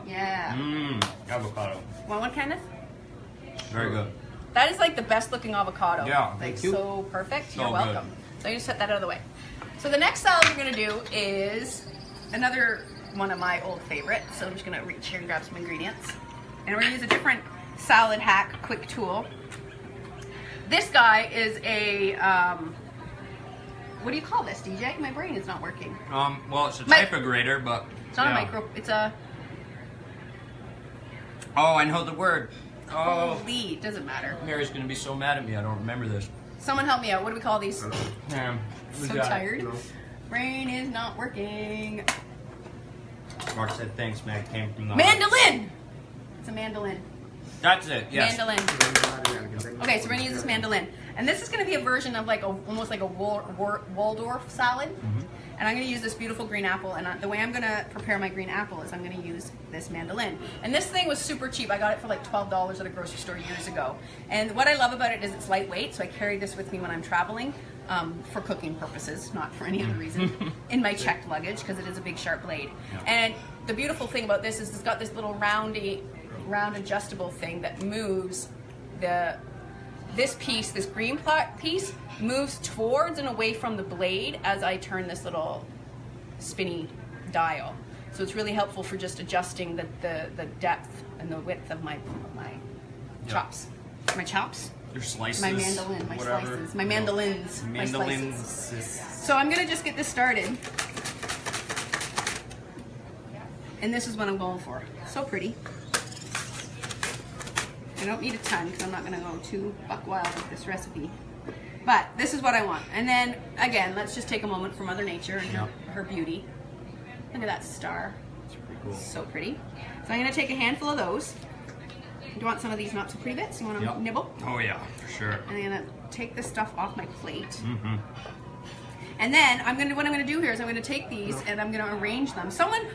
Yeah. Avocado. Want one, Kenneth? Very good. That is like the best looking avocado. Yeah, Like thank you. so perfect. So You're welcome. So you just set that out of the way. So the next salad we're gonna do is another one of my old favorites. So I'm just gonna reach here and grab some ingredients. And we're gonna use a different salad hack quick tool. This guy is a, what do you call this, DJ? My brain is not working. Well, it's a typogrator, but It's not a micro, it's a, oh, I know the word. Oh, holy, doesn't matter. Mary's gonna be so mad at me. I don't remember this. Someone help me out. What do we call these? We So got it. tired. Brain is not working. Mark said thanks, Meg. Came from the Mandoline! It's a mandolin. That's it. Yes. Mandolin. Okay, so we're gonna use this mandolin. And this is gonna be a version of like almost like a Waldorf salad. And I'm gonna use this beautiful green apple. And the way I'm gonna prepare my green apple is I'm gonna use this mandolin. And this thing was super cheap. I got it for like $12 at a grocery store years ago. And what I love about it is it's lightweight. So I carry this with me when I'm traveling for cooking purposes, not for any other reason, in my checked luggage because it is a big sharp blade. And the beautiful thing about this is it's got this little round adjustable thing that moves this piece, this green piece, moves towards and away from the blade as I turn this little spinny dial. So it's really helpful for just adjusting the depth and the width of my chops. My chops? Your slices. My mandolin, my whatever. slices. My mandolins. My Mandolins. slices. So I'm gonna just get this started. And this is what I'm going for. So pretty. I don't need a ton because I'm not going to go too buck wild with this recipe. But this is what I want. And then, again, let's just take a moment for Mother Nature and her beauty. Look at that star. It's pretty cool. So pretty. So I'm going to take a handful of those. you want some of these not so pretty bits? You want to nibble? Oh yeah, for sure. And I'm gonna take this stuff off my plate. And then what I'm gonna do here is I'm gonna take these and I'm gonna arrange them.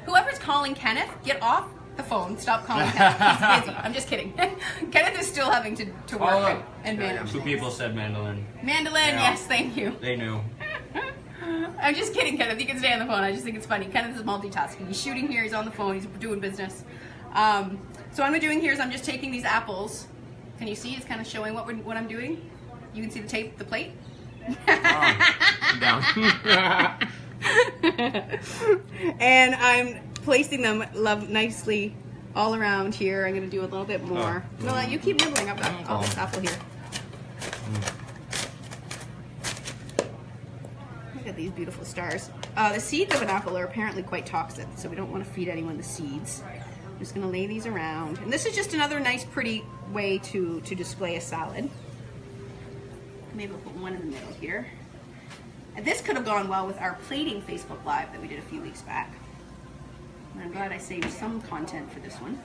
Whoever's calling Kenneth, get off the phone. Stop calling Kenneth. He's busy. I'm just kidding. Kenneth is still having to work and manage. 2 people said mandolin. Mandolin, yes, thank you. They knew. I'm just kidding, Kenneth. You can stay on the phone. I just think it's funny. Kenneth is multitasking. He's shooting here. He's on the phone. He's doing business. So what I'm doing here is I'm just taking these apples. Can you see? It's kind of showing what I'm doing. You can see the plate. Down. And I'm placing them nicely all around here. I'm going to do a little bit more. No, you keep nibbling. I've got all this apple here. Look at these beautiful stars. The seeds of an apple are apparently quite toxic, so we don't want to feed anyone the seeds. I'm just going to lay these around. And this is just another nice, pretty way to display a salad. Maybe we'll put one in the middle here. And this could have gone well with our plating Facebook Live that we did a few weeks back. And I'm glad I saved some content for this one.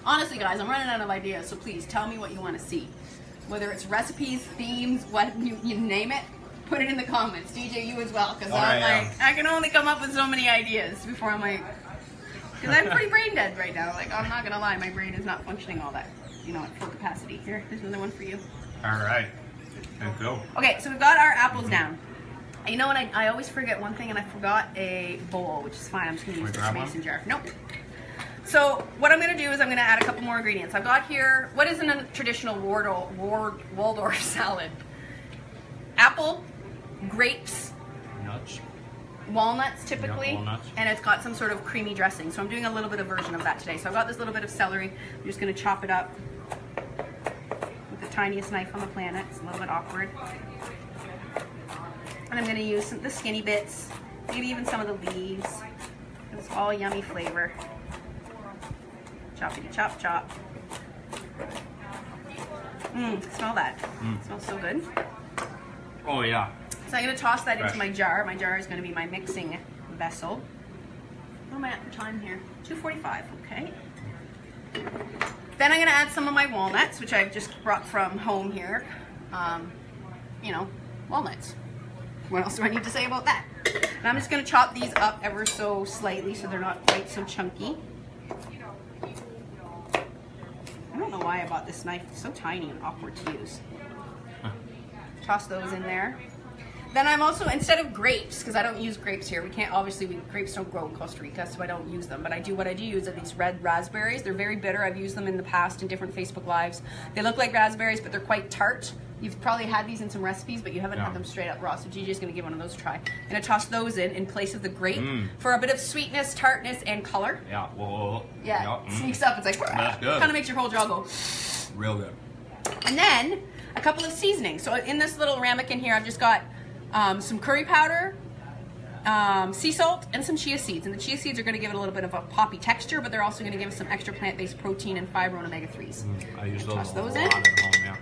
Honestly, guys, I'm running out of ideas, so please tell me what you want to see. Whether it's recipes, themes, what you name it, put it in the comments. DJ, you as well, because I can only come up with so many ideas before I'm like, because I'm pretty brain dead right now. Like, I'm not gonna lie, my brain is not functioning all that, at full capacity. Here, there's another one for you. All right. Let's go. Okay, so we've got our apples down. And you know what? I always forget one thing, and I forgot a bowl, which is fine. I'm just going to use this mason jar. Nope. So what I'm going to do is I'm going to add a couple more ingredients. I've got here, what is in a traditional Waldorf salad? Apple, grapes, Nuts. walnuts typically, walnuts. and it's got some sort of creamy dressing. So I'm doing a little bit of version of that today. So I've got this little bit of celery. I'm just going to chop it up. Tiniest knife on the planet. It's a little bit awkward. And I'm going to use the skinny bits, maybe even some of the leaves. It's all yummy flavor. Choppity chop chop. Smell that. It smells so good. Oh yeah. So I'm going to toss that into my jar. My jar is going to be my mixing vessel. What am I at for time here? 2:45. Okay. Then I'm going to add some of my walnuts, which I've just brought from home here. Walnuts. What else do I need to say about that? And I'm just going to chop these up ever so slightly so they're not quite so chunky. I don't know why I bought this knife. It's so tiny and awkward to use. Toss those in there. Then I'm also, instead of grapes, because I don't use grapes here, grapes don't grow in Costa Rica, so I don't use them, but what I do use are these red raspberries. They're very bitter. I've used them in the past in different Facebook Lives. They look like raspberries, but they're quite tart. You've probably had these in some recipes, but you haven't had them straight up raw, so Gigi's going to give one of those a try. I'm going to toss those in place of the grape for a bit of sweetness, tartness, and color. Yeah, whoa. Yeah, it sneaks up. It's like, that's good. Kind of makes your whole jaw go. Real good. And then a couple of seasonings. So in this little ramekin here, I've just got some curry powder, sea salt, and some chia seeds. And the chia seeds are going to give it a little bit of a poppy texture, but they're also going to give us some extra plant-based protein and fiber and omega-3s. I use those Toss those a in. lot at home, yeah.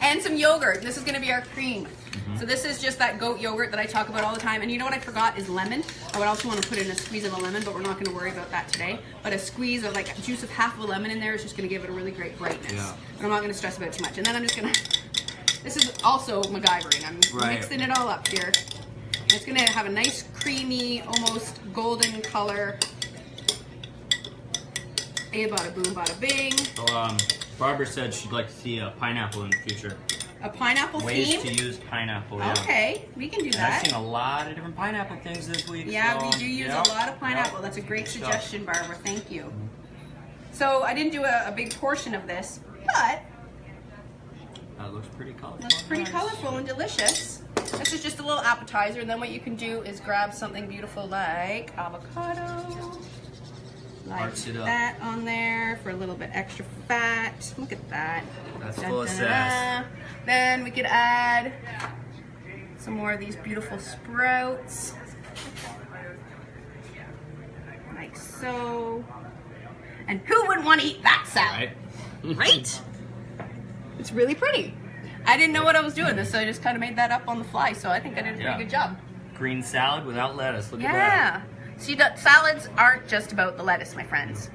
And some yogurt. This is going to be our cream. So this is just that goat yogurt that I talk about all the time. And you know what I forgot is lemon. I would also want to put in a squeeze of a lemon, but we're not going to worry about that today. But a squeeze of like juice of half of a lemon in there is just going to give it a really great brightness. Yeah. But I'm not going to stress about it too much. And then I'm just going to, this is also MacGyvering. I'm mixing it all up here. And it's going to have a nice creamy, almost golden color. Hey, bada boom, bada bing. So, Barbara said she'd like to see a pineapple in the future. A pineapple Ways theme? to use pineapple, yeah. Okay, we can do And that. I've seen a lot of different pineapple things this week. Yeah, so, we do use a lot of pineapple. That's a great Good suggestion, Barbara. Thank you. So I didn't do a big portion of this, but That looks pretty colorful. looks pretty Nice. colorful and delicious. This is just a little appetizer, and then what you can do is grab something beautiful like avocado. Like Arts it up. that on there for a little bit extra fat. Look at that. That's Dun, full of dun, sass. dun. Then we could add some more of these beautiful sprouts. Like so. And who wouldn't want to eat that salad? Right? Right? It's really pretty. I didn't know what I was doing this, so I just kind of made that up on the fly, so I think I did a pretty good job. Green salad without lettuce. Look at Yeah. See, salads aren't just about the lettuce, my friends.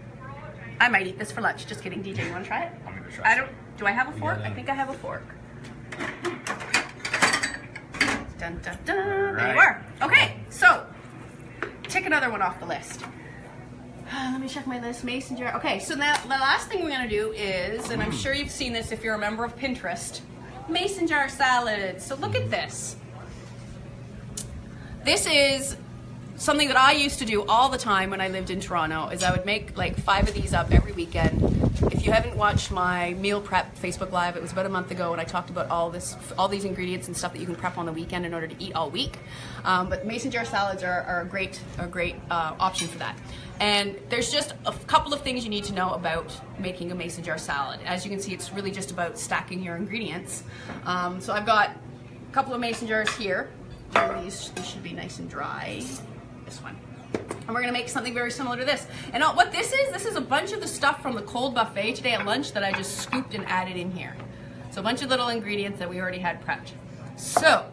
I might eat this for lunch. Just kidding. DJ, you want to try it? I'm gonna try. Do I have a fork? I think I have a fork. Dun, dun, dun. There Right. you are. Okay, so tick another one off the list. Let me check my list. Mason jar. Okay, so now the last thing we're gonna do is, and I'm sure you've seen this if you're a member of Pinterest, mason jar salads. So look at this. This is something that I used to do all the time when I lived in Toronto. Is I would make like 5 of these up every weekend. If you haven't watched my meal prep Facebook Live, it was about a month ago, and I talked about all these ingredients and stuff that you can prep on the weekend in order to eat all week. But mason jar salads are a great option for that. And there's just a couple of things you need to know about making a mason jar salad. As you can see, it's really just about stacking your ingredients. So I've got a couple of mason jars here. These should be nice and dry. This one. And we're gonna make something very similar to this. And what this is a bunch of the stuff from the cold buffet today at lunch that I just scooped and added in here. So a bunch of little ingredients that we already had prepped. So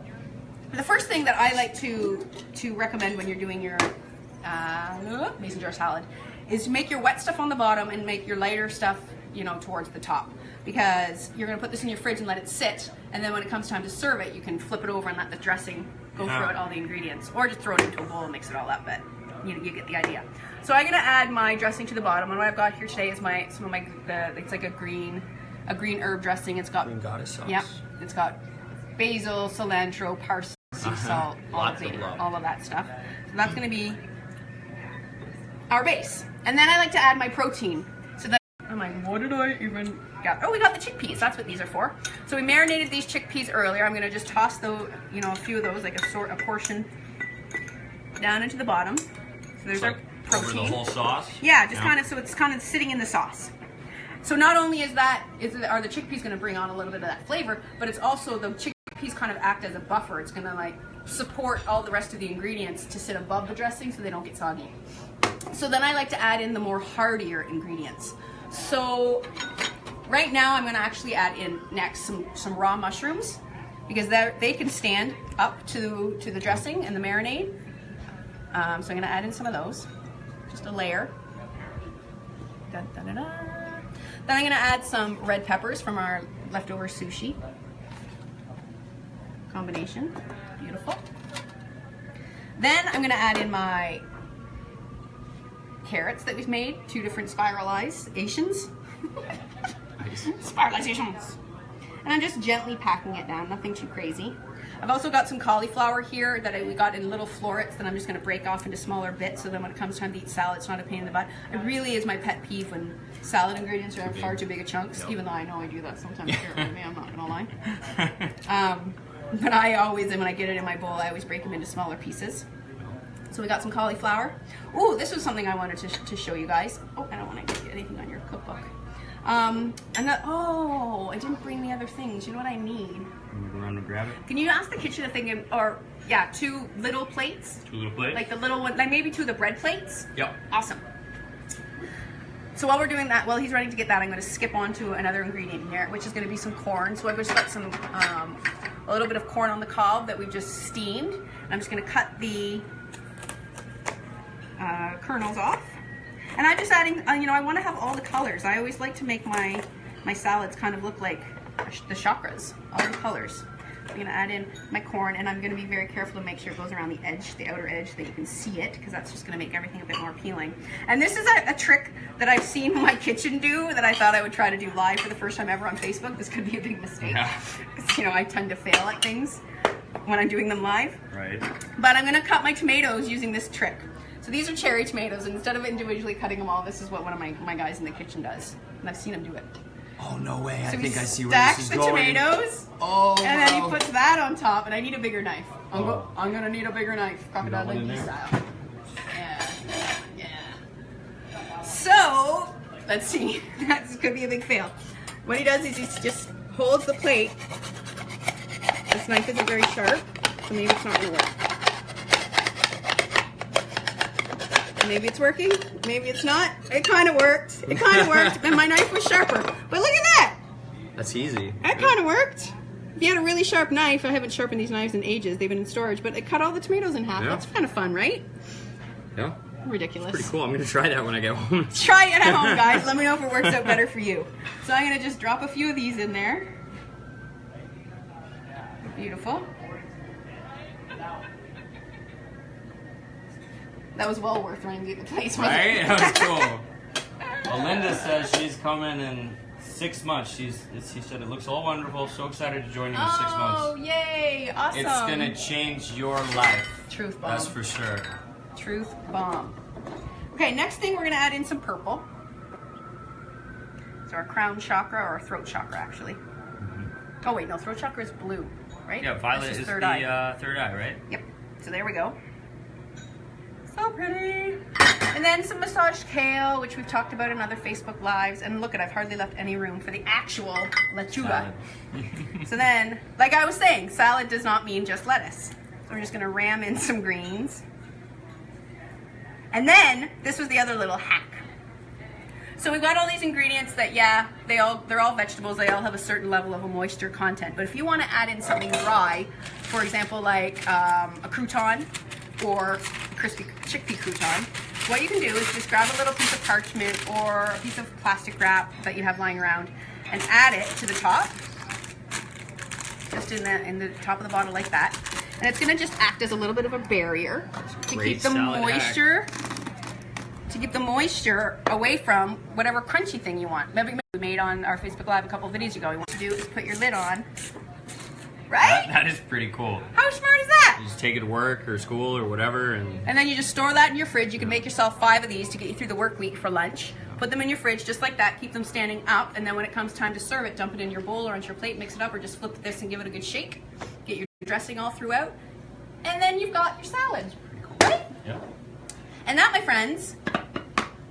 the first thing that I like to recommend when you're doing your mason jar salad is to make your wet stuff on the bottom and make your lighter stuff, you know, towards the top. Because you're gonna put this in your fridge and let it sit, and then when it comes time to serve it, you can flip it over and let the dressing go throughout all the ingredients, or just throw it into a bowl and mix it all up. But you get the idea. So I'm gonna add my dressing to the bottom, and what I've got here today is it's like a green herb dressing. It's got Green goddess sauce. Yep, it's got basil, cilantro, parsley, salt, all of that stuff. So that's gonna be our base, and then I like to add my protein. So that I'm like, what did I even get? Oh, we got the chickpeas. That's what these are for. So we marinated these chickpeas earlier. I'm gonna just toss those, a few of those, like a portion, down into the bottom. So there's our protein. Over the whole sauce. Yeah, just kind of, so it's kind of sitting in the sauce. So not only are the chickpeas gonna bring on a little bit of that flavor, but it's also the chickpeas kind of act as a buffer. It's gonna like support all the rest of the ingredients to sit above the dressing so they don't get soggy. So then I like to add in the more heartier ingredients. So right now I'm gonna actually add in next some raw mushrooms, because they can stand up to the dressing and the marinade. So I'm gonna add in some of those, just a layer. Dun, dun, dun, dun. Then I'm gonna add some red peppers from our leftover sushi combination. Beautiful. Then I'm gonna add in my carrots that we've made, 2 different spiralizations. Spiralizations. And I'm just gently packing it down, nothing too crazy. I've also got some cauliflower here that we got in little florets that I'm just gonna break off into smaller bits, so then when it comes time to eat salad, it's not a pain in the butt. It really is my pet peeve when salad ingredients are in far too big of chunks, even though I know I do that sometimes here at me, I'm not gonna lie. But I always, and when I get it in my bowl, I always break them into smaller pieces. So we got some cauliflower. Ooh, this was something I wanted to show you guys. Oh, I don't want to get anything on your cookbook. I didn't bring the other things. You know what I need? Can you go around and grab it? Can you ask the kitchen if they can, 2 little plates? 2 little plates? Like the little one, like maybe 2 of the bread plates? Yep. Awesome. So while we're doing that, while he's running to get that, I'm going to skip on to another ingredient in here, which is going to be some corn. So I've just got some, a little bit of corn on the cob that we've just steamed. And I'm just going to cut the kernels off. And I'm just adding, I want to have all the colors. I always like to make my salads kind of look like the chakras, all the colors. I'm going to add in my corn, and I'm going to be very careful to make sure it goes around the edge, the outer edge, so that you can see it, because that's just going to make everything a bit more appealing. And this is a trick that I've seen my kitchen do that I thought I would try to do live for the first time ever on Facebook. This could be a big mistake, because I tend to fail at things when I'm doing them live. Right. But I'm going to cut my tomatoes using this trick. So these are cherry tomatoes, and instead of individually cutting them all, this is what one of my guys in the kitchen does, and I've seen him do it. Oh, no way. So I think I see where stacks this is the going. tomatoes, Oh, and then he puts that on top, and I need a bigger knife. I'm gonna need a bigger knife, crocodile one in Dundee there? style. Yeah. So let's see. This could be a big fail. What he does is he just holds the plate. This knife isn't very sharp, so maybe it's not gonna work. Maybe it's working, maybe it's not. It kind of worked. It kind of worked, and my knife was sharper. But look at that! That's easy. That kind of worked. If you had a really sharp knife, I haven't sharpened these knives in ages, they've been in storage, but it cut all the tomatoes in half. Yeah. That's kind of fun, right? Yeah. Ridiculous. Pretty cool. I'm gonna try that when I get home. Try it at home, guys. Let me know if it works out better for you. So I'm gonna just drop a few of these in there. Beautiful. That was well worth running to the place, wasn't Right? it? That was cool. Melinda says she's coming in 6 months. She said it looks all wonderful. So excited to join you in 6 months. Oh, yay! Awesome. It's gonna change your life. Truth bomb. That's for sure. Truth bomb. Okay, next thing we're gonna add in some purple. So our crown chakra, or our throat chakra, actually. Oh wait, no, throat chakra is blue, right? Yeah, violet This is third the eye. third eye, right? Yep. So there we go. So pretty. And then some massaged kale, which we've talked about in other Facebook Lives. And look, I've hardly left any room for the actual lechuga. So then, like I was saying, salad does not mean just lettuce. So we're just gonna ram in some greens. And then, this was the other little hack. So we've got all these ingredients that, yeah, they're all vegetables. They all have a certain level of a moisture content. But if you want to add in something dry, for example, like a crouton or a crispy chickpea crouton, what you can do is just grab a little piece of parchment or a piece of plastic wrap that you have lying around and add it to the top, just in the top of the bottle like that. And it's going to just act as a little bit of a barrier to keep the moisture. To keep the moisture away from whatever crunchy thing you want. Remember we made on our Facebook Live a couple of videos ago. What you do is put your lid on, right? That is pretty cool. How smart is that? You just take it to work or school or whatever, and then you just store that in your fridge. You can make yourself 5 of these to get you through the work week for lunch. Put them in your fridge just like that. Keep them standing up, and then when it comes time to serve it, dump it in your bowl or onto your plate, mix it up, or just flip this and give it a good shake. Get your dressing all throughout, and then you've got your salad, right? yeah. And that, my friends,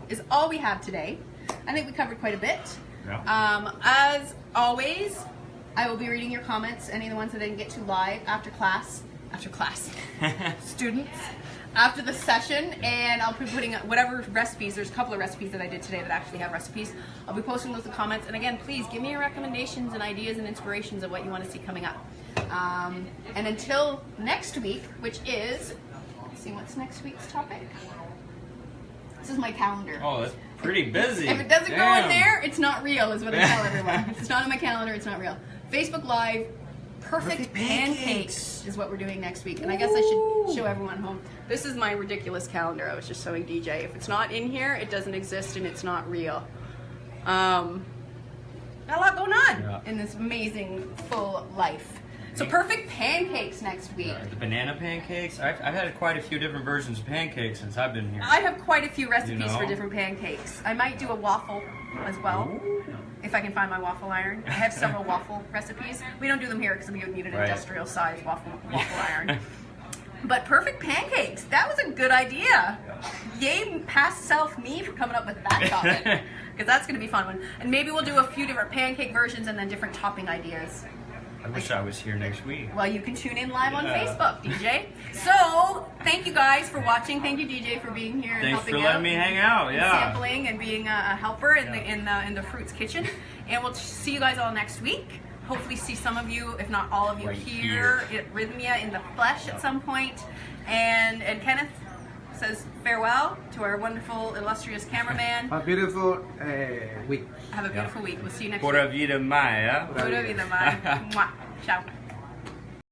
is all we have today. I think we covered quite a bit. Yeah. As always, I will be reading your comments, any of the ones that I didn't get to live after class, students, after the session, and I'll be putting whatever recipes, there's a couple of recipes that I did today that actually have recipes. I'll be posting those in the comments, and again, please give me your recommendations and ideas and inspirations of what you want to see coming up. And until next week, which is, let's see, what's next week's topic? This is my calendar. Oh, that's pretty busy. If it doesn't go Damn. in there, it's not real, is what I tell everyone. If it's not in my calendar, it's not real. Facebook Live, perfect pancakes is what we're doing next week. And I guess I should show everyone home. This is my ridiculous calendar I was just showing DJ. If it's not in here, it doesn't exist and it's not real. Got a lot going on in this amazing, full life. So perfect pancakes next week. The banana pancakes. I've had quite a few different versions of pancakes since I've been here. I have quite a few recipes You know? for different pancakes. I might do a waffle as well, if I can find my waffle iron. I have several waffle recipes. We don't do them here because we would need an industrial size waffle iron. But perfect pancakes, that was a good idea. Yay, past self me for coming up with that topic. Because that's going to be a fun one. And maybe we'll do a few different pancake versions and then different topping ideas. I wish I was here next week. Well, you can tune in live on Facebook, DJ. So, thank you guys for watching. Thank you, DJ, for being here and Thanks helping for out. letting me hang out. And Yeah. sampling and being a helper in the Fruits Kitchen. And we'll see you guys all next week. Hopefully see some of you, if not all of you, Right here at Rythmia in the flesh at some point. And Kenneth says farewell to our wonderful, illustrious cameraman. A beautiful week. Have a beautiful week. We'll see you next Pura week. vida Maya. Pura vida, bye. Mwah. Ciao.